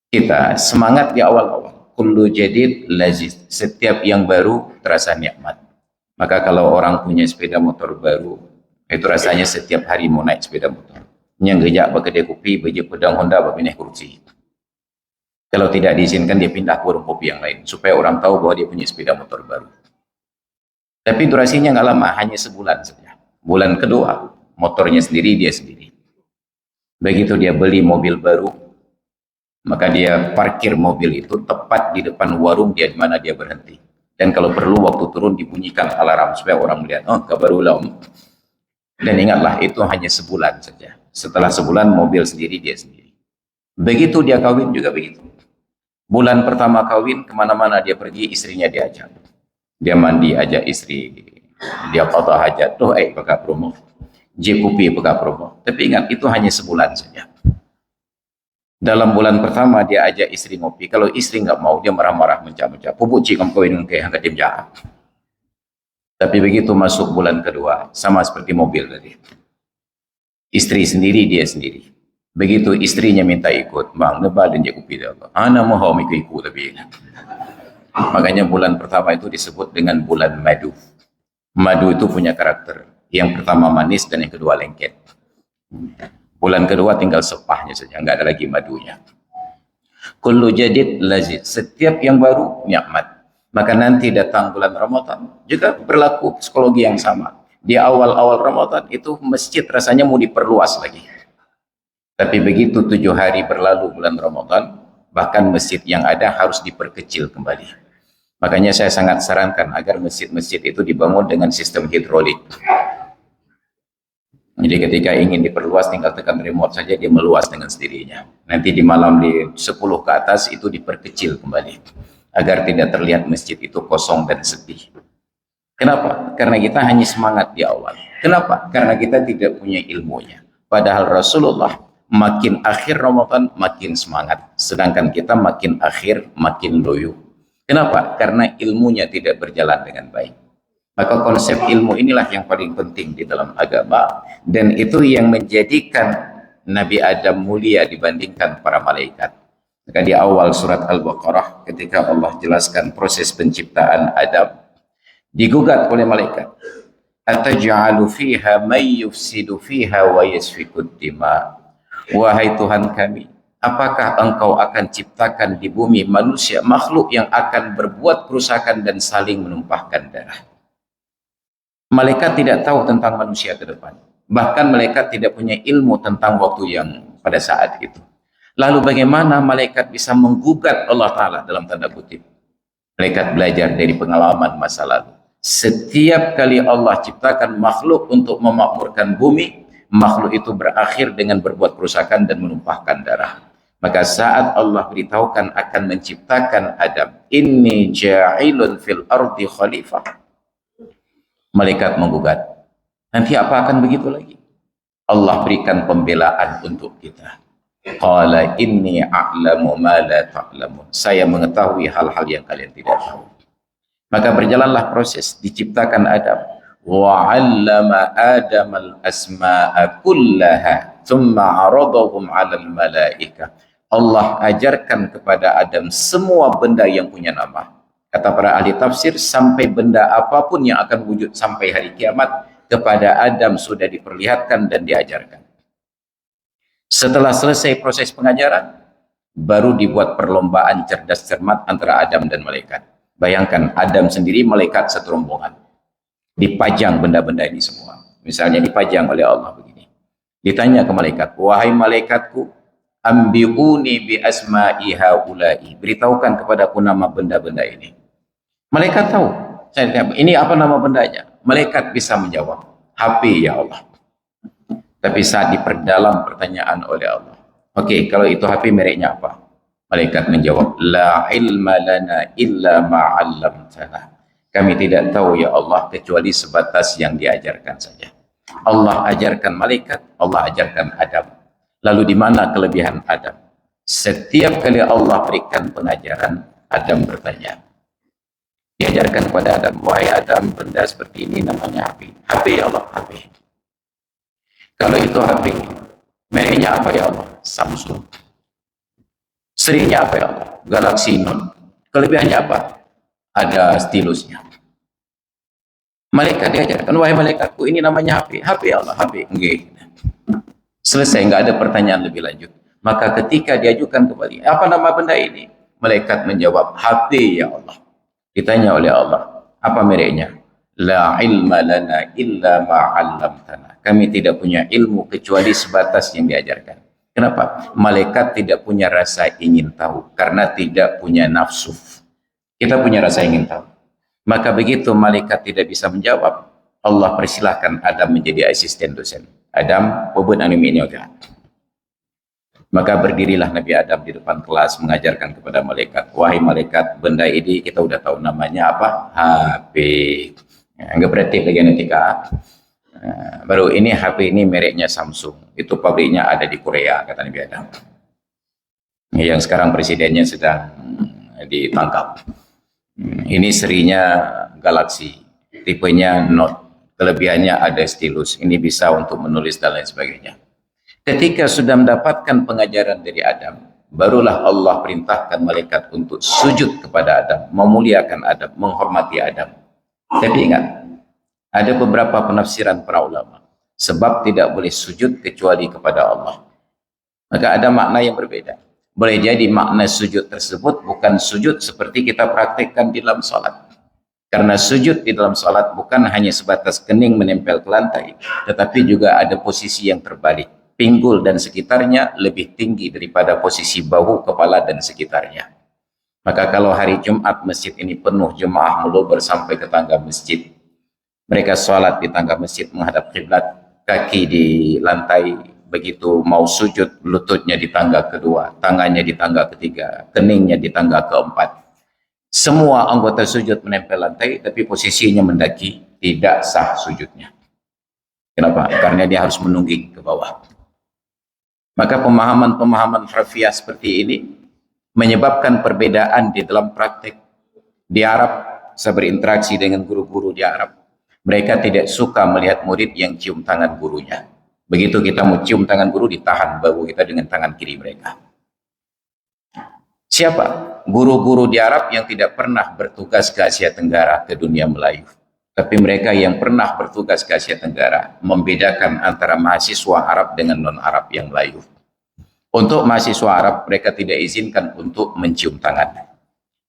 [SPEAKER 1] Kita semangat di awal-awal. Kullu jadid laziz. Setiap yang baru terasa nikmat. Maka kalau orang punya sepeda motor baru, itu rasanya setiap hari mau naik sepeda motor. Yang gejak kedai kopi, baju pedang Honda, berpindah kursi. Kalau tidak diizinkan, dia pindah ke warung kopi yang lain, supaya orang tahu bahwa dia punya sepeda motor baru. Tapi durasinya nggak lama, hanya sebulan saja. Bulan kedua, motornya sendiri, dia sendiri. Begitu dia beli mobil baru, maka dia parkir mobil itu tepat di depan warung dia di mana dia berhenti. Dan kalau perlu waktu turun dibunyikan alarm supaya orang melihat, oh kabar ulam. Dan ingatlah itu hanya sebulan saja. Setelah sebulan mobil sendiri dia sendiri. Begitu dia kawin juga begitu. Bulan pertama kawin kemana-mana dia pergi istrinya diajak. Dia mandi ajak istri. Dia qada hajat tuh pakai promo. JPP pakai promo. Tapi ingat itu hanya sebulan saja. Dalam bulan pertama dia ajak istri ngopi. Kalau istri nggak mau dia marah-marah mencah-mencah. Pubuci kamu kawin ke angkat tim jahat. Tapi begitu masuk bulan kedua sama seperti mobil tadi. Istri sendiri dia sendiri. Begitu istrinya minta ikut, bang, nebalin dia kopi dia. Ana mau ikut tapi. Makanya bulan pertama itu disebut dengan bulan madu. Madu itu punya karakter. Yang pertama manis dan yang kedua lengket. Bulan kedua tinggal sepahnya saja, nggak ada lagi madunya. Kullu jadid lazid. Setiap yang baru nikmat. Maka nanti datang bulan Ramadan juga berlaku psikologi yang sama. Di awal-awal Ramadan itu masjid rasanya mau diperluas lagi. Tapi begitu 7 hari berlalu bulan Ramadan, bahkan masjid yang ada harus diperkecil kembali. Makanya saya sangat sarankan agar masjid-masjid itu dibangun dengan sistem hidrolik. Jadi ketika ingin diperluas tinggal tekan remote saja dia meluas dengan sendirinya. Nanti di malam di 10 ke atas itu diperkecil kembali. Agar tidak terlihat masjid itu kosong dan sepi. Kenapa? Karena kita hanya semangat di awal. Kenapa? Karena kita tidak punya ilmunya. Padahal Rasulullah makin akhir Ramadan makin semangat. Sedangkan kita makin akhir makin loyo. Kenapa? Karena ilmunya tidak berjalan dengan baik. Maka konsep ilmu inilah yang paling penting di dalam agama. Dan itu yang menjadikan Nabi Adam mulia dibandingkan para malaikat. Maka di awal surat Al-Baqarah ketika Allah jelaskan proses penciptaan Adam, digugat oleh malaikat. Ataj'alu fiha may yufsidu fiha wa yasfikud dima. Wahai Tuhan kami, apakah engkau akan ciptakan di bumi manusia, makhluk yang akan berbuat kerusakan dan saling menumpahkan darah? Malaikat tidak tahu tentang manusia ke depan. Bahkan malaikat tidak punya ilmu tentang waktu yang pada saat itu. Lalu bagaimana malaikat bisa menggugat Allah Ta'ala dalam tanda kutip? Malaikat belajar dari pengalaman masa lalu. Setiap kali Allah ciptakan makhluk untuk memakmurkan bumi, makhluk itu berakhir dengan berbuat kerusakan dan menumpahkan darah. Maka saat Allah beritahukan akan menciptakan Adam, inni ja'ilun fil ardi khalifah, malaikat menggugat. Nanti apa akan begitu lagi? Allah berikan pembelaan untuk kita. Qala inni a'lamu ma la ta'lamun. Saya mengetahui hal-hal yang kalian tidak tahu. Maka berjalanlah proses diciptakan Adam. Wa 'allama Adam al-asma'a kullaha thumma 'aradahum 'alal malaikah. Allah ajarkan kepada Adam semua benda yang punya nama. Kata para ahli tafsir, sampai benda apapun yang akan wujud sampai hari kiamat kepada Adam sudah diperlihatkan dan diajarkan. Setelah selesai proses pengajaran, baru dibuat perlombaan cerdas cermat antara Adam dan malaikat. Bayangkan, Adam sendiri, malaikat satu rombongan. Dipajang benda-benda ini semua. Misalnya dipajang oleh Allah begini. Ditanya ke malaikat, wahai malaikatku, ambiuni bi asma'i haula'i. Beritahukan kepadaku nama benda-benda ini. Malaikat tahu. Saya tanya, ini apa nama bendanya? Malaikat bisa menjawab, HP ya Allah. Tapi saat diperdalam pertanyaan oleh Allah, oke, kalau itu HP mereknya apa? Malaikat menjawab, la ilma lana illa ma'allamtana. Kami tidak tahu ya Allah kecuali sebatas yang diajarkan saja. Allah ajarkan malaikat, Allah ajarkan Adam. Lalu di mana kelebihan Adam? Setiap kali Allah berikan pengajaran, Adam bertanya. Diajarkan kepada Adam, wahai Adam, benda seperti ini namanya HP. HP ya Allah, HP. Kalau itu HP, mereknya apa ya Allah? Samsung. Serinya apa ya Allah? Galaxy Note. Kelebihannya apa? Ada stilusnya. Malaikat diajarkan, wahai malaikatku, ini namanya HP. HP ya Allah, HP. Nggih. Selesai, nggak ada pertanyaan lebih lanjut. Maka ketika diajukan kembali, apa nama benda ini? Malaikat menjawab, HP ya Allah. Ditanya oleh Allah, apa mereknya? La ilma lana illa ma'allamtana. Kami tidak punya ilmu kecuali sebatas yang diajarkan. Kenapa? Malaikat tidak punya rasa ingin tahu karena tidak punya nafsu. Kita punya rasa ingin tahu. Maka begitu malaikat tidak bisa menjawab, Allah persilahkan Adam menjadi asisten dosen. Adam, pebun anime ini oke. Maka berdirilah Nabi Adam di depan kelas mengajarkan kepada malaikat, wahai malaikat, benda ini kita udah tahu namanya apa? HP. Enggak berarti lagi nanti baru ini HP ini mereknya Samsung. Itu pabriknya ada di Korea, kata Nabi Adam. Yang sekarang presidennya sedang ditangkap. Ini serinya Galaxy, tipenya Note. Kelebihannya ada stylus. Ini bisa untuk menulis dan lain sebagainya. Ketika sudah mendapatkan pengajaran dari Adam, barulah Allah perintahkan malaikat untuk sujud kepada Adam, memuliakan Adam, menghormati Adam. Tapi ingat, ada beberapa penafsiran para ulama. Sebab tidak boleh sujud kecuali kepada Allah. Maka ada makna yang berbeda. Boleh jadi makna sujud tersebut bukan sujud seperti kita praktikkan di dalam salat. Karena sujud di dalam salat bukan hanya sebatas kening menempel ke lantai, tetapi juga ada posisi yang terbalik. Pinggul dan sekitarnya lebih tinggi daripada posisi bahu, kepala, dan sekitarnya. Maka kalau hari Jumat masjid ini penuh jemaah meluber sampai ke tangga masjid, mereka sholat di tangga masjid menghadap kiblat, kaki di lantai, begitu mau sujud lututnya di tangga kedua, tangannya di tangga ketiga, keningnya di tangga keempat. Semua anggota sujud menempel lantai, tapi posisinya mendaki, tidak sah sujudnya. Kenapa? Karena dia harus menungging ke bawah. Maka pemahaman-pemahaman harfiah seperti ini menyebabkan perbedaan di dalam praktek. Di Arab, saya berinteraksi dengan guru-guru di Arab, mereka tidak suka melihat murid yang cium tangan gurunya. Begitu kita mau cium tangan guru, ditahan bahu kita dengan tangan kiri mereka. Siapa? Guru-guru di Arab yang tidak pernah bertugas ke Asia Tenggara, ke dunia Melayu. Tapi mereka yang pernah bertugas ke Asia Tenggara, membedakan antara mahasiswa Arab dengan non-Arab yang Melayu. Untuk mahasiswa Arab, mereka tidak izinkan untuk mencium tangan.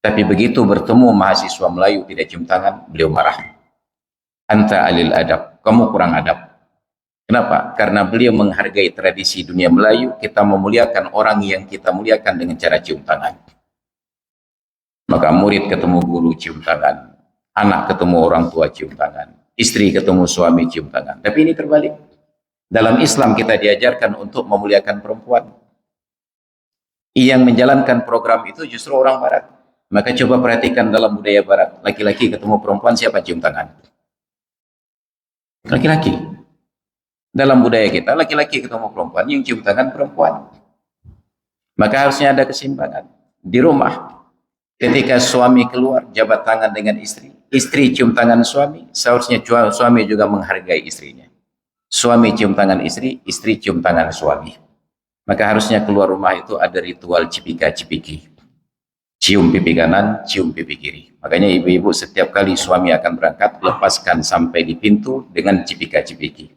[SPEAKER 1] Tapi begitu bertemu mahasiswa Melayu tidak cium tangan, beliau marah. Anta alil adab, kamu kurang adab. Kenapa? Karena beliau menghargai tradisi dunia Melayu, kita memuliakan orang yang kita muliakan dengan cara cium tangan. Maka murid ketemu guru cium tangan, anak ketemu orang tua cium tangan, istri ketemu suami cium tangan. Tapi ini terbalik. Dalam Islam kita diajarkan untuk memuliakan perempuan. Yang menjalankan program itu justru orang Barat. Maka coba perhatikan dalam budaya Barat, laki-laki ketemu perempuan siapa cium tangan? Laki-laki. Dalam budaya kita, laki-laki ketemu perempuan, yang cium tangan perempuan. Maka harusnya ada keseimbangan. Di rumah, ketika suami keluar, jabat tangan dengan istri. Istri cium tangan suami, seharusnya suami juga menghargai istrinya. Suami cium tangan istri, istri cium tangan suami. Maka harusnya keluar rumah itu ada ritual cipika-cipiki. Cium pipi kanan, cium pipi kiri. Makanya ibu-ibu setiap kali suami akan berangkat, lepaskan sampai di pintu dengan cipika-cipiki.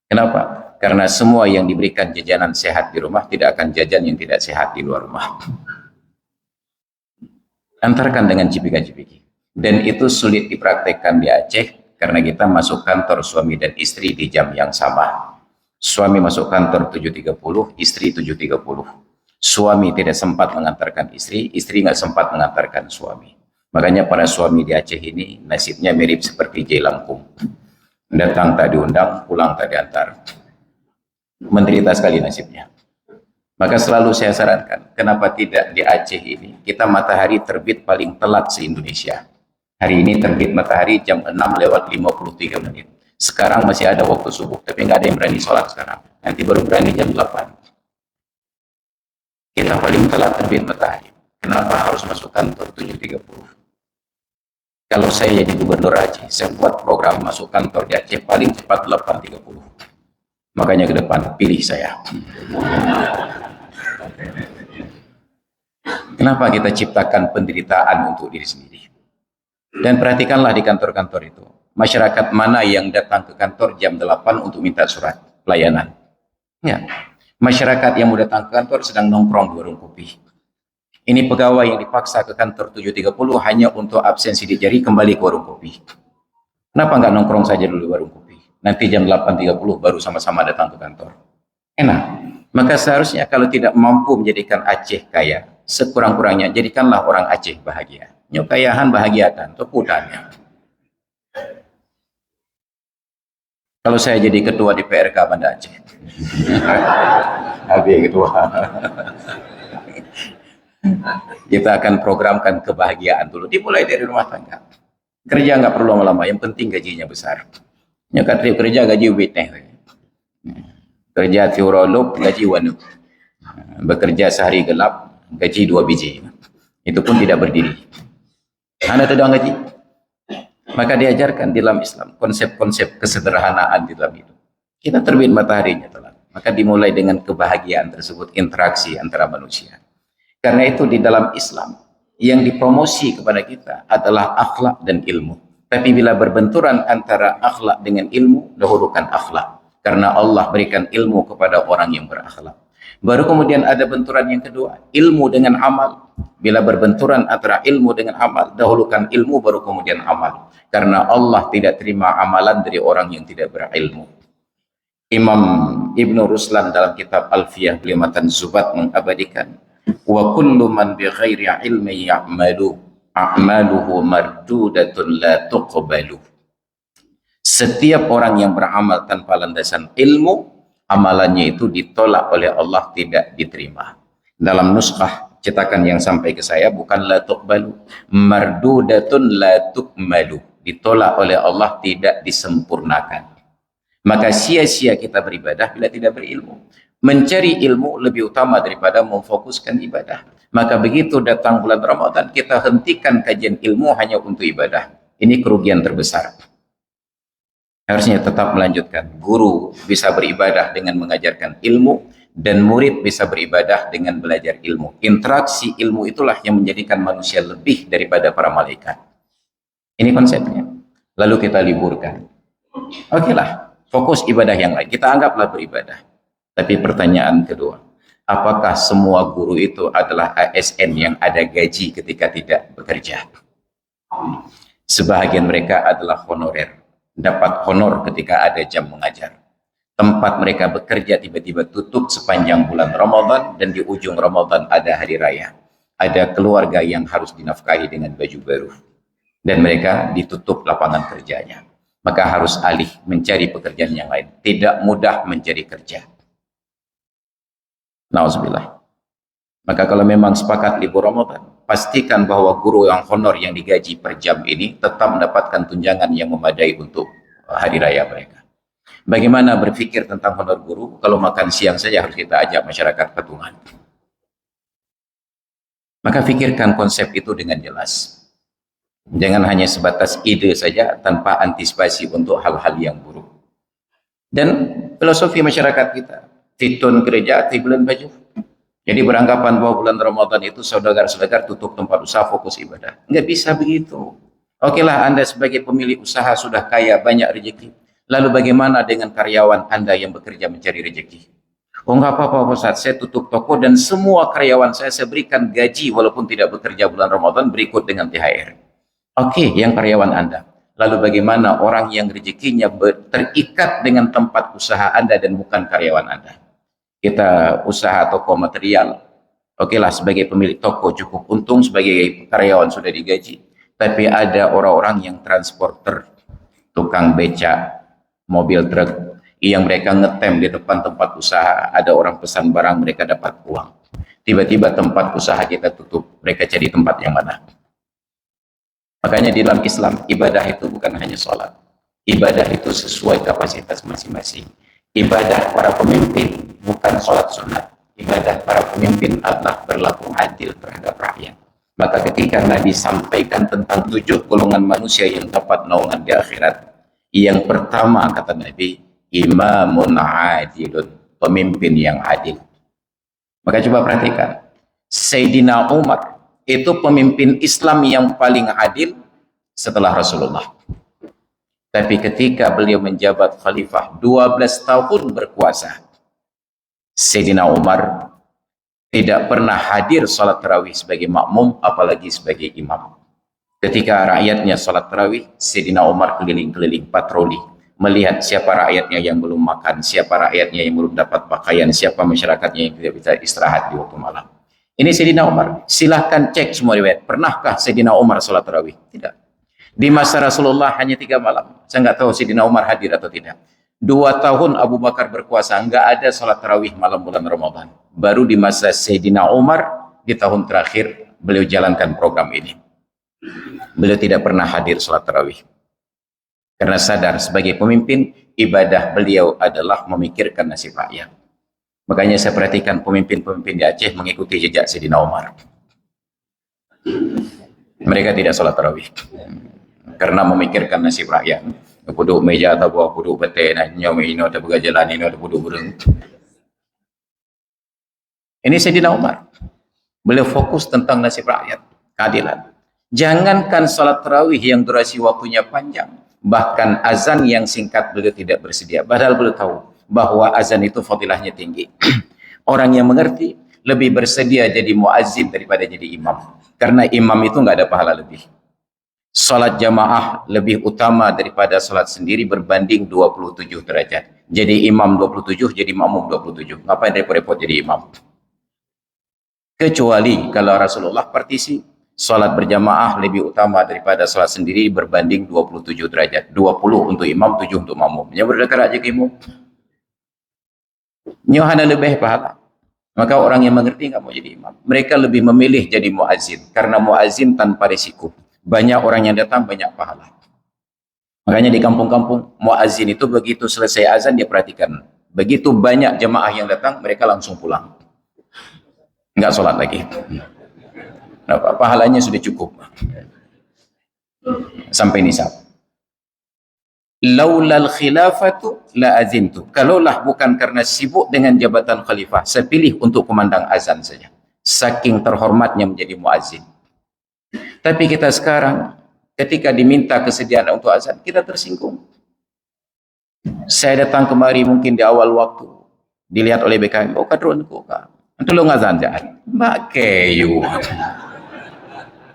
[SPEAKER 1] Kenapa? Karena semua yang diberikan jajanan sehat di rumah tidak akan jajan yang tidak sehat di luar rumah. Antarkan dengan cipika-cipiki. Dan itu sulit dipraktekkan di Aceh karena kita masuk kantor suami dan istri di jam yang sama. Suami masuk kantor 7.30, istri 7.30. Suami tidak sempat mengantarkan istri, istri nggak sempat mengantarkan suami. Makanya para suami di Aceh ini nasibnya mirip seperti J. Langkung. Datang tak diundang, pulang tak diantar. Menderita sekali nasibnya. Maka selalu saya sarankan, kenapa tidak di Aceh ini kita matahari terbit paling telat se-Indonesia. Hari ini terbit matahari jam 6:53. Sekarang masih ada waktu subuh, tapi nggak ada yang berani sholat sekarang. Nanti baru berani jam 8. Kita paling telat terbit matahari. Kenapa harus masuk kantor 7.30? Kalau saya jadi gubernur Aceh, saya buat program masuk kantor di Aceh paling cepat 8.30. Makanya ke depan pilih saya. Kenapa kita ciptakan penderitaan untuk diri sendiri? Dan perhatikanlah di kantor-kantor itu, masyarakat mana yang datang ke kantor jam 8 untuk minta surat pelayanan? Ya. Masyarakat yang mau datang ke kantor sedang nongkrong di warung kopi. Ini pegawai yang dipaksa ke kantor 7.30 hanya untuk absensi di jari kembali ke warung kopi. Kenapa nggak nongkrong saja dulu di warung kopi? Nanti jam 8.30 baru sama-sama datang ke kantor. Enak. Maka seharusnya kalau tidak mampu menjadikan Aceh kaya, sekurang-kurangnya jadikanlah orang Aceh bahagia. Nyukayahan bahagiakan, teputannya. Kalau saya jadi ketua DPRK Banda Aceh. Habis ketua. Kita akan programkan kebahagiaan dulu. Dimulai dari rumah tangga. Kerja nggak perlu lama-lama, yang penting gajinya besar. Nyokat kerja gaji witness. Kerja teolog gaji wanu. Bekerja sehari gelap gaji 2 biji. Itu pun tidak berdiri. Anda tidak gaji. Maka diajarkan di dalam Islam konsep-konsep kesederhanaan di dalam itu. Kita terbit mataharinya telat. Maka dimulai dengan kebahagiaan tersebut, interaksi antara manusia. Karena itu di dalam Islam yang dipromosi kepada kita adalah akhlak dan ilmu. Tapi bila berbenturan antara akhlak dengan ilmu, dahulukan akhlak. Karena Allah berikan ilmu kepada orang yang berakhlak. Baru kemudian ada benturan yang kedua, ilmu dengan amal. Bila berbenturan antara ilmu dengan amal, dahulukan ilmu baru kemudian amal. Karena Allah tidak terima amalan dari orang yang tidak berilmu. Imam Ibn Ruslan dalam kitab Alfiyah Kalimatan Zubat mengabadikan, wa kullu man bi ghairi ilmi ya'malu a'maluhu mardudatun la tuqbalu. Setiap orang yang beramal tanpa landasan ilmu, amalannya itu ditolak oleh Allah, tidak diterima. Dalam nuskah cetakan yang sampai ke saya bukan la tuqbalu, mardudatun la tuqmalu, ditolak oleh Allah, tidak disempurnakan. Maka sia-sia kita beribadah bila tidak berilmu. Mencari ilmu lebih utama daripada memfokuskan ibadah. Maka begitu datang bulan Ramadan, kita hentikan kajian ilmu hanya untuk ibadah. Ini kerugian terbesar. Harusnya tetap melanjutkan. Guru bisa beribadah dengan mengajarkan ilmu, dan murid bisa beribadah dengan belajar ilmu. Interaksi ilmu itulah yang menjadikan manusia lebih daripada para malaikat. Ini konsepnya. Lalu kita liburkan. Oke lah, fokus ibadah yang lain. Kita anggaplah beribadah. Tapi pertanyaan kedua, apakah semua guru itu adalah ASN yang ada gaji ketika tidak bekerja? Sebahagian mereka adalah honorer, dapat honor ketika ada jam mengajar. Tempat mereka bekerja tiba-tiba tutup sepanjang bulan Ramadan, dan di ujung Ramadan ada hari raya. Ada keluarga yang harus dinafkahi dengan baju baru. Dan mereka ditutup lapangan kerjanya. Maka harus alih mencari pekerjaan yang lain. Tidak mudah mencari kerja. Nauzubillah. Maka kalau memang sepakat libur Ramadan, pastikan bahwa guru yang honor yang digaji per jam ini tetap mendapatkan tunjangan yang memadai untuk hari raya mereka. Bagaimana berpikir tentang honor guru kalau makan siang saja harus kita ajak masyarakat patungan? Maka pikirkan konsep itu dengan jelas. Jangan hanya sebatas ide saja tanpa antisipasi untuk hal-hal yang buruk. Dan filosofi masyarakat kita, titun gereja, bulan baju. Jadi beranggapan bahwa bulan Ramadan itu saudagar-saudagar tutup tempat usaha, fokus ibadah. Nggak bisa begitu. Oke lah, Anda sebagai pemilik usaha sudah kaya, banyak rezeki. Lalu bagaimana dengan karyawan Anda yang bekerja mencari rezeki? Oh nggak apa-apa Ustaz, saya tutup toko dan semua karyawan saya berikan gaji walaupun tidak bekerja bulan Ramadan berikut dengan THR. Oke, yang karyawan Anda. Lalu bagaimana orang yang rezekinya terikat dengan tempat usaha Anda dan bukan karyawan Anda? Kita usaha toko material, oke lah sebagai pemilik toko cukup untung, sebagai karyawan sudah digaji. Tapi ada orang-orang yang transporter, tukang becak, mobil truk, yang mereka ngetem di depan tempat usaha, ada orang pesan barang, mereka dapat uang. Tiba-tiba tempat usaha kita tutup, mereka cari tempat yang mana? Makanya di dalam Islam, ibadah itu bukan hanya sholat. Ibadah itu sesuai kapasitas masing-masing. Ibadah para pemimpin bukan sholat sunat. Ibadah para pemimpin adalah berlaku adil terhadap rakyat. Maka ketika Nabi sampaikan tentang 7 golongan manusia yang dapat naungan di akhirat, yang pertama kata Nabi, imamun adilun, pemimpin yang adil. Maka coba perhatikan, Sayyidina Umar itu pemimpin Islam yang paling adil setelah Rasulullah. Tapi ketika beliau menjabat khalifah 12 tahun berkuasa, Sayyidina Umar tidak pernah hadir salat tarawih sebagai makmum, apalagi sebagai imam. Ketika rakyatnya salat tarawih, Sayyidina Umar keliling-keliling patroli, melihat siapa rakyatnya yang belum makan, siapa rakyatnya yang belum dapat pakaian, siapa masyarakatnya yang tidak bisa istirahat di waktu malam. Ini Sayyidina Umar. Silahkan cek semua riwayat. Pernahkah Sayyidina Umar salat tarawih? Tidak. Di masa Rasulullah hanya 3 malam. Saya nggak tahu Sayyidina Umar hadir atau tidak. 2 tahun Abu Bakar berkuasa, nggak ada salat tarawih malam bulan Ramadan. Baru di masa Sayyidina Umar, di tahun terakhir, beliau jalankan program ini. Beliau tidak pernah hadir salat tarawih. Karena sadar sebagai pemimpin, ibadah beliau adalah memikirkan nasib rakyat. Makanya saya perhatikan pemimpin-pemimpin di Aceh mengikuti jejak Sayyidina Umar. Mereka tidak salat tarawih. Karena memikirkan nasib rakyat. Duduk meja atau buah duduk betul, nyom ini atau berjalan ini atau duduk burung. Ini Sayyidina Umar. Beliau fokus tentang nasib rakyat, keadilan. Jangankan salat tarawih yang durasi waktunya panjang, bahkan azan yang singkat beliau tidak bersedia. Padahal beliau tahu bahwa azan itu fadilahnya tinggi. Orang yang mengerti lebih bersedia jadi muazzin daripada jadi imam. Karena imam itu nggak ada pahala lebih. Salat jamaah lebih utama daripada salat sendiri berbanding 27 derajat. Jadi imam 27, jadi makmum 27. Ngapain repot-repot jadi imam? Kecuali kalau Rasulullah partisi, salat berjamaah lebih utama daripada salat sendiri berbanding 27 derajat. 20 untuk imam, 7 untuk makmum. Yang berdekat aja ke imam. Nyohana lebih pahala. Maka orang yang mengerti nggak mau jadi imam. Mereka lebih memilih jadi muazzin. Karena muazzin tanpa risiko. Banyak orang yang datang, banyak pahala. Makanya di kampung-kampung, muazzin itu begitu selesai azan, dia perhatikan. Begitu banyak jemaah yang datang, mereka langsung pulang. Nggak sholat lagi. Nah, pahalanya sudah cukup. Sampai nisab. Laulal khilafatu la azintu. Kalaulah bukan karena sibuk dengan jabatan khalifah, saya pilih untuk kumandang azan saja. Saking terhormatnya menjadi muazzin. Tapi kita sekarang ketika diminta kesediaan untuk azan, kita tersinggung. Saya datang kemari mungkin di awal waktu, dilihat oleh BKM, oh kadron kok kak, itu lo ngazan jangan, mbak keyu.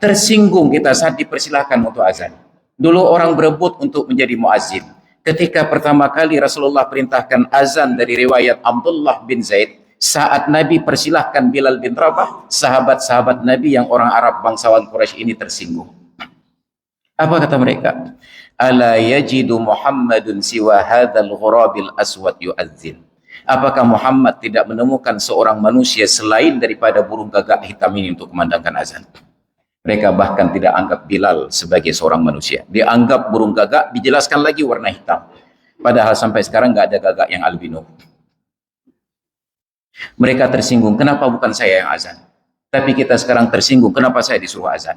[SPEAKER 1] Tersinggung kita saat dipersilahkan untuk azan. Dulu orang berebut untuk menjadi muazzin. Ketika pertama kali Rasulullah perintahkan azan dari riwayat Abdullah bin Zaid, saat Nabi persilahkan Bilal bin Rabah, sahabat-sahabat Nabi yang orang Arab bangsawan Quraisy ini tersinggung. Apa kata mereka? Ala yajidu Muhammadun siwa hadzal ghurabil aswad yu'adzin. Apakah Muhammad tidak menemukan seorang manusia selain daripada burung gagak hitam ini untuk memandangkan azan? Mereka bahkan tidak anggap Bilal sebagai seorang manusia. Dia anggap burung gagak, dijelaskan lagi warna hitam. Padahal sampai sekarang nggak ada gagak yang albino. Mereka tersinggung, kenapa bukan saya yang azan? Tapi kita sekarang tersinggung, kenapa saya disuruh azan?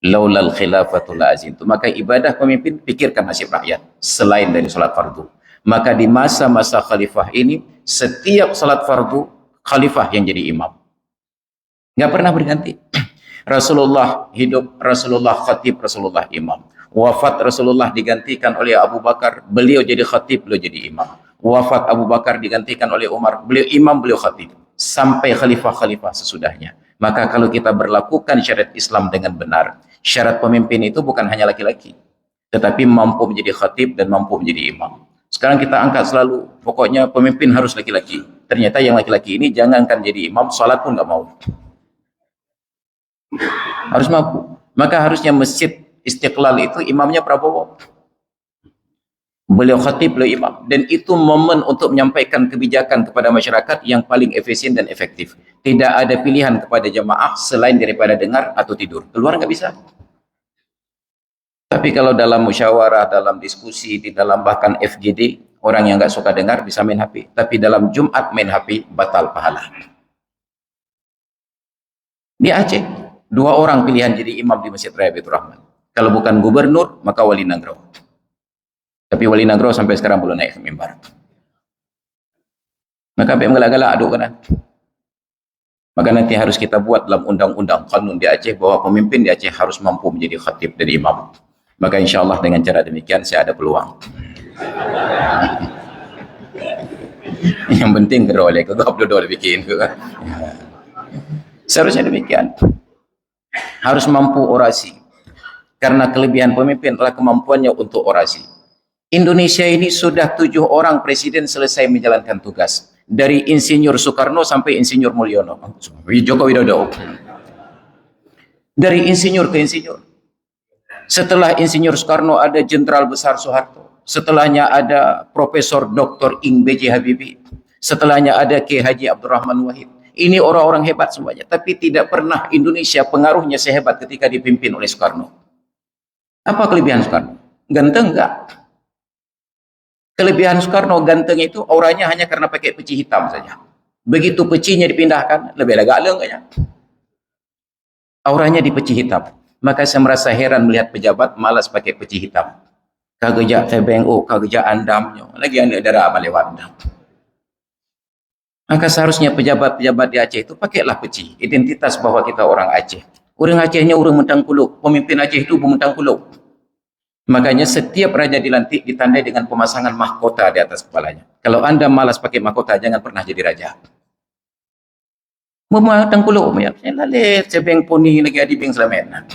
[SPEAKER 1] Laulal khilafatul azintu. Maka ibadah pemimpin, pikirkan nasib rakyat selain dari salat fardu. Maka di masa-masa khalifah ini, setiap salat fardu khalifah yang jadi imam. Nggak pernah berganti. Rasulullah hidup, Rasulullah khatib, Rasulullah imam. Wafat Rasulullah digantikan oleh Abu Bakar, beliau jadi khatib, beliau jadi imam. Wafat Abu Bakar digantikan oleh Umar, beliau imam, beliau khatib. Sampai khalifah-khalifah sesudahnya. Maka kalau kita berlakukan syariat Islam dengan benar, syarat pemimpin itu bukan hanya laki-laki, tetapi mampu menjadi khatib dan mampu menjadi imam. Sekarang kita angkat selalu, pokoknya pemimpin harus laki-laki. Ternyata yang laki-laki ini jangankan jadi imam, salat pun nggak mau. Harus mampu. Maka harusnya Masjid Istiqlal itu imamnya Prabowo. Beliau khatib, beliau imam. Dan itu momen untuk menyampaikan kebijakan kepada masyarakat yang paling efisien dan efektif. Tidak ada pilihan kepada jamaah selain daripada dengar atau tidur. Keluar nggak bisa. Tapi kalau dalam musyawarah, dalam diskusi, di dalam bahkan FGD, orang yang nggak suka dengar bisa main HP. Tapi dalam Jumat main HP, batal pahala. Di Aceh, 2 orang pilihan jadi imam di Masjid Raya Baitur Rahman. Kalau bukan gubernur, maka wali Nagrau. Tapi wali Nagrau sampai sekarang belum naik ke mimbar. Maka sampai mengelak-gelak aduk kan. Maka nanti harus kita buat dalam undang-undang kanun di Aceh bahwa pemimpin di Aceh harus mampu menjadi khatib dan imam. Maka insya Allah dengan cara demikian saya ada peluang. Yang penting keroleh, kegap dodol bikin. Seharusnya demikian. Harus mampu orasi. Karena kelebihan pemimpin adalah kemampuannya untuk orasi. Indonesia ini sudah 7 orang presiden selesai menjalankan tugas. Dari Insinyur Soekarno sampai Insinyur Mulyono. Joko Widodo. Dari insinyur ke insinyur. Setelah Insinyur Soekarno ada Jenderal Besar Soeharto. Setelahnya ada Profesor Dr. Ing B.J. Habibie. Setelahnya ada K. Haji Abdurrahman Wahid. Ini orang-orang hebat semuanya. Tapi tidak pernah Indonesia pengaruhnya sehebat ketika dipimpin oleh Soekarno. Apa kelebihan Soekarno? Ganteng enggak? Kelebihan Soekarno ganteng itu auranya hanya karena pakai peci hitam saja. Begitu pecinya dipindahkan, lebih agak galeng kayaknya. Auranya di peci hitam. Maka saya merasa heran melihat pejabat malas pakai peci hitam. Kagejak TBNU, kagejak andamnya. Lagi ada darah apa lewat. Maka seharusnya pejabat-pejabat di Aceh itu pakailah peci. Identitas bahwa kita orang Aceh. Orang Acehnya orang Mentang Kuluk. Pemimpin Aceh itu Mentang Kuluk. Makanya setiap raja dilantik ditandai dengan pemasangan mahkota di atas kepalanya. Kalau anda malas pakai mahkota, jangan pernah jadi raja. Memang Kuluk, lalit sebeng poni lagi adi beng selamat.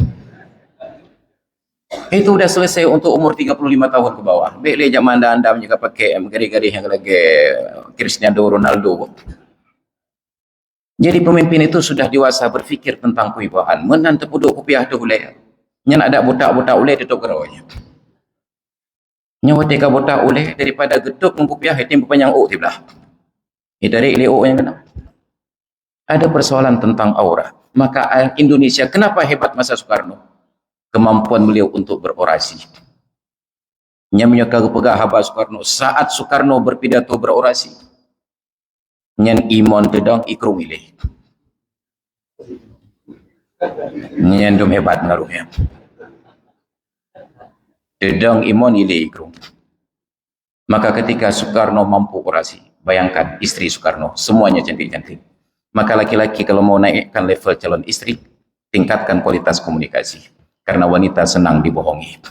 [SPEAKER 1] Itu sudah selesai untuk umur 35 tahun ke bawah. Baiklah zaman anda juga pakai garis-garis yang lagi Cristiano Ronaldo. Jadi pemimpin itu sudah dewasa berfikir tentang kewibawaan. Menantu puduk kupiah tu boleh. Yang ada botak-botak uleh tutup gerawanya. Nyawa teka botak uleh daripada geduk mengkupiah hitim panjang tibelah. Dari ileo yang kena. Ada persoalan tentang aura. Maka Indonesia kenapa hebat masa Soekarno? Kemampuan beliau untuk berorasi. Nyamnya kagak pegah haba Soekarno saat Soekarno berpidato berorasi. Nyan imon dedang ikrum ileh. Nyan dom hebat ngaruhnya. Dedang imon ileh ikrum. Maka ketika Soekarno mampu orasi, bayangkan istri Soekarno, semuanya cantik-cantik. Maka laki-laki kalau mau naikkan level calon istri, tingkatkan kualitas komunikasi. Karena wanita senang dibohongi.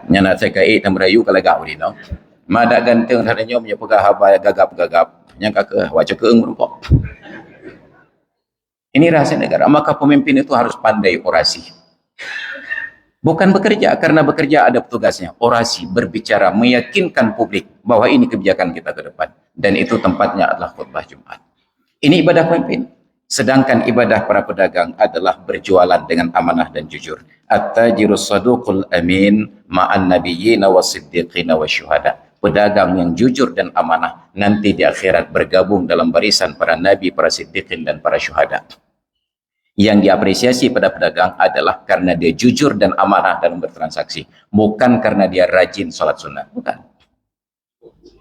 [SPEAKER 1] Nyana saya kai tam rayu kalau gak uli no. Mada ganteng hadanya punya pegah haba gagap-gagap. Yang kakak wajah keeng merumpok. Ini rahasia negara. Maka pemimpin itu harus pandai orasi. Bukan bekerja, karena bekerja ada petugasnya. Orasi, berbicara, meyakinkan publik bahwa ini kebijakan kita ke depan. Dan itu tempatnya adalah khutbah Jumat. Ini ibadah pemimpin. Sedangkan ibadah para pedagang adalah berjualan dengan amanah dan jujur. At-tajirus saduqul amin ma'an nabiyyina was-siddiqina wasyuhada. Pedagang yang jujur dan amanah nanti di akhirat bergabung dalam barisan para nabi, para siddiqin dan para syuhada. Yang diapresiasi pada pedagang adalah karena dia jujur dan amanah dalam bertransaksi, bukan karena dia rajin sholat sunnah, bukan.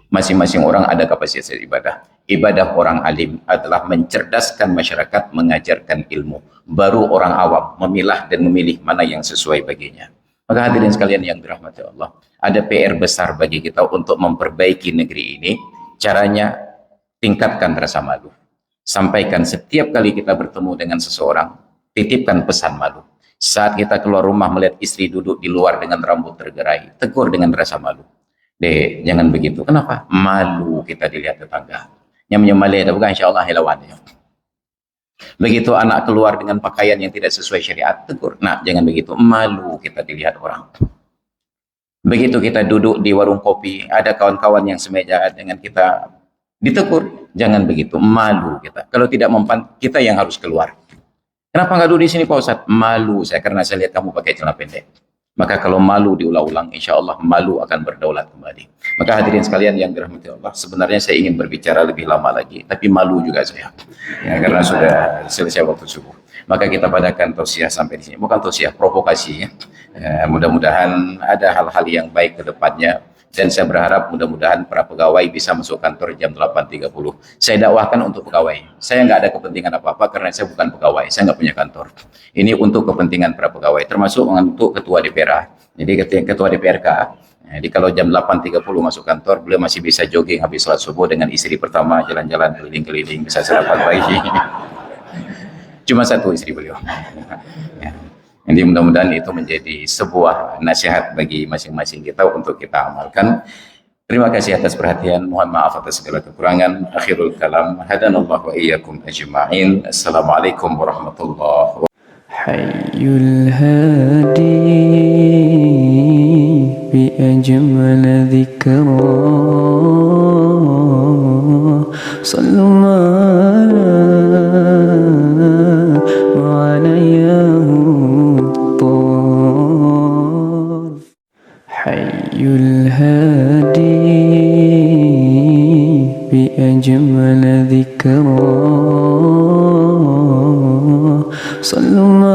[SPEAKER 1] Masing-masing orang ada kapasitas ibadah. Ibadah orang alim adalah mencerdaskan masyarakat, mengajarkan ilmu. Baru orang awam memilah dan memilih mana yang sesuai baginya. Maka hadirin sekalian yang dirahmati Allah, ada PR besar bagi kita untuk memperbaiki negeri ini. Caranya, tingkatkan rasa malu. Sampaikan setiap kali kita bertemu dengan seseorang, titipkan pesan malu. Saat kita keluar rumah melihat istri duduk di luar dengan rambut tergerai, tegur dengan rasa malu. Dek, jangan begitu. Kenapa? Malu kita dilihat tetangga. Yang menyembelih bukan insya Allah helawan. Begitu anak keluar dengan pakaian yang tidak sesuai syariat, tegur. Nah, jangan begitu. Malu kita dilihat orang. Begitu kita duduk di warung kopi, ada kawan-kawan yang semeja dengan kita, ditegur. Jangan begitu. Malu kita. Kalau tidak mempan, kita yang harus keluar. Kenapa nggak duduk di sini Pak Ustadz? Malu saya karena saya lihat kamu pakai celana pendek. Maka kalau malu diulang-ulang, insya Allah malu akan berdaulat kembali. Maka hadirin sekalian yang dirahmati Allah, sebenarnya saya ingin berbicara lebih lama lagi, tapi malu juga saya, ya, karena sudah selesai waktu subuh. Maka kita padakan tausiah sampai di sini, bukan tausiah, provokasi. Ya. Mudah-mudahan ada hal-hal yang baik ke depannya. Dan saya berharap mudah-mudahan para pegawai bisa masuk kantor jam 8.30. Saya dakwahkan untuk pegawai. Saya nggak ada kepentingan apa-apa karena saya bukan pegawai. Saya nggak punya kantor. Ini untuk kepentingan para pegawai, termasuk untuk ketua DPR. Jadi ketua DPRK. Jadi kalau jam 8.30 masuk kantor, beliau masih bisa jogging habis sholat subuh dengan istri pertama, jalan-jalan keliling-keliling, bisa sarapan pagi. Cuma satu istri beliau. Ya. Jadi mudah-mudahan itu menjadi sebuah nasihat bagi masing-masing kita untuk kita amalkan. Terima kasih atas perhatian. Mohon maaf atas segala kekurangan. Akhirul kalam. Hadanallahu wa iyyakum ajma'in. Assalamualaikum warahmatullahi wabarakatuh.
[SPEAKER 2] Hayyul hadi bi ajmal dzikra sallallahu alaihi Hayyul hadi bi ajmal dzikra sallallahu